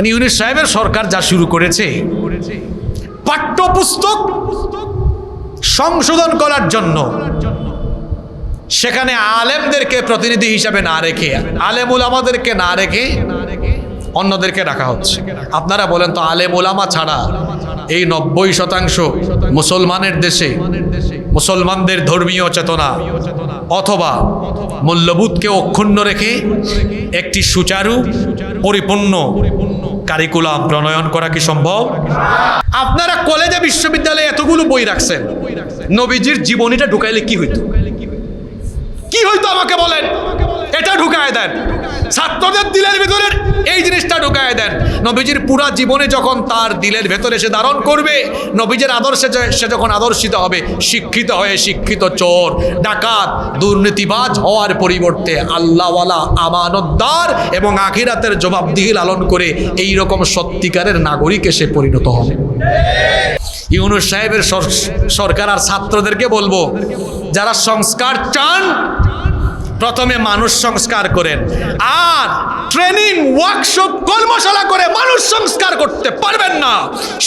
ইউনূস সাহেবের সরকার যা শুরু করেছে, পাঠ্যপুস্তক সংশোধন করার জন্য সেখানে আলেমদেরকে প্রতিনিধি হিসাবে না রেখে, আলেম উলামাদেরকে না রেখে অন্যদেরকে রাখা হচ্ছে। আপনারা বলেন তো, আলেম উলামা ছাড়া এই 90% মুসলমানের দেশে মুসলমানদের ধর্মীয় চেতনা অথবা মূল্যবোধকে অক্ষুণ্ণ রেখে একটি সুচারু পরিপূর্ণ কারিকুলাম প্রণয়ন করা কি সম্ভব? আপনারা কলেজে বিশ্ববিদ্যালয়ে এতগুলো বই রাখছেন, নবীজির জীবনীটা ঢুকাইলে কি হইতো? কি হইতো আমাকে বলেন? এটা ঢুকায় দেন, ছাত্রদের দিলের ভিতরে এই জিনিসটা ঢুকায় দেন। নবীজির পুরা জীবনে যখন তার দিলের ভেতরে সে ধারণ করবে, নবীজির আদর্শে সে যখন আদর্শিত হবে, শিক্ষিত হয়ে শিক্ষিত চোর, ডাকাত, দুর্নীতিবাজ হওয়ার পরিবর্তে আল্লাহওয়ালা, আমানতদার এবং আখিরাতের জবাবদিহি লালন করে এই রকম সত্যিকারের নাগরিকে সে পরিণত হবে। ইউনূস সাহেবের সরকার আর ছাত্রদেরকে বলবো, যারা সংস্কার চান প্রথমে মানুষ সংস্কার করেন, আর ট্রেনিং ওয়ার্কশপ কর্মশালা করে মানুষ সংস্কার করতে পারবেন না।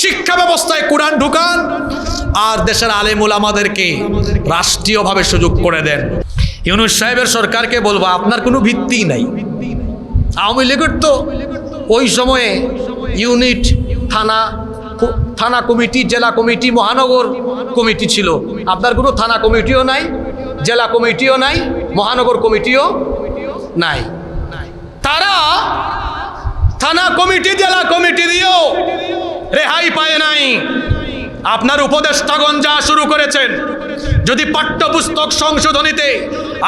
শিক্ষা ব্যবস্থায় কোরআন ঢুকান আর দেশের আলেম উলামাদেরকে রাষ্ট্রীয়ভাবে সুযোগ করে দেন। ইউনূস সাহেবের সরকারকে বলবো, আপনার কোনো ভিত্তি নাই। আওয়ামী লীগের তো ওই সময়ে ইউনিট, থানা কমিটি, জেলা কমিটি, মহানগর কমিটি ছিল। আপনার কোনো থানা কমিটিও নাই, জেলা কমিটিও নাই, মহানগর কমিটিও নাই। তারা থানা কমিটি, জেলা কমিটি দিয়েও রেহাই পায় নাই। আপনার উপদেষ্টাগণ যা শুরু করেছেন, যদি পাঠ্যপুস্তক সংশোধনীতে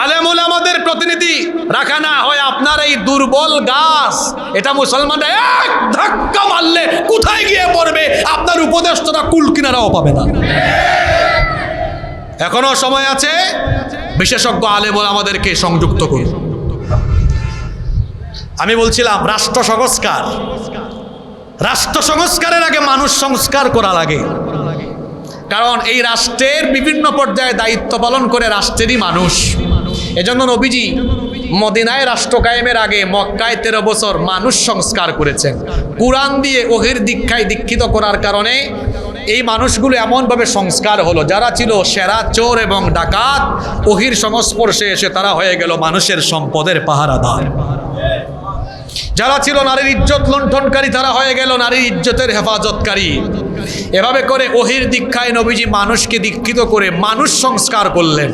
আলেম উলামাদের প্রতিনিধি রাখা না হয়, আপনার এই দুর্বল গাছ, এটা মুসলমানরা এক ধাক্কা মারলে কোথায় গিয়ে পড়বে আপনার উপদেষ্টারা কুল কিনারাও পাবে না। এখনো সময় আছে, বিশেষজ্ঞ আলেম উলামাদেরকে সংযুক্ত করুন। আমি বলছিলাম রাষ্ট্র সংস্কারের আগে মানুষ সংস্কার করা লাগে। কারণ এই রাষ্ট্রের বিভিন্ন পর্যায়ে দায়িত্ব পালন করে রাষ্ট্রেরই মানুষ। এজন্য নবীজি মদিনায় রাষ্ট্র কায়েমের আগে মক্কায় 13 বছর মানুষ সংস্কার করেছেন। কুরআন দিয়ে ওহির দীক্ষায় দীক্ষিত করার কারণে এই মানুষগুলো এমনভাবে সংস্কার হলো, যারা ছিল সেরা চোর এবং ডাকাত, ওহির সংস্পর্শে এসে তারা হয়ে গেল মানুষের সম্পদের পাহারাদার। যারা ছিল নারীর ইজ্জত লুণ্ঠনকারী, তারা হয়ে গেল নারীর ইজ্জতের হেফাজতকারী। এভাবে করে ওহির দীক্ষায় নবীজি মানুষকে দীক্ষিত করে মানুষ সংস্কার করলেন।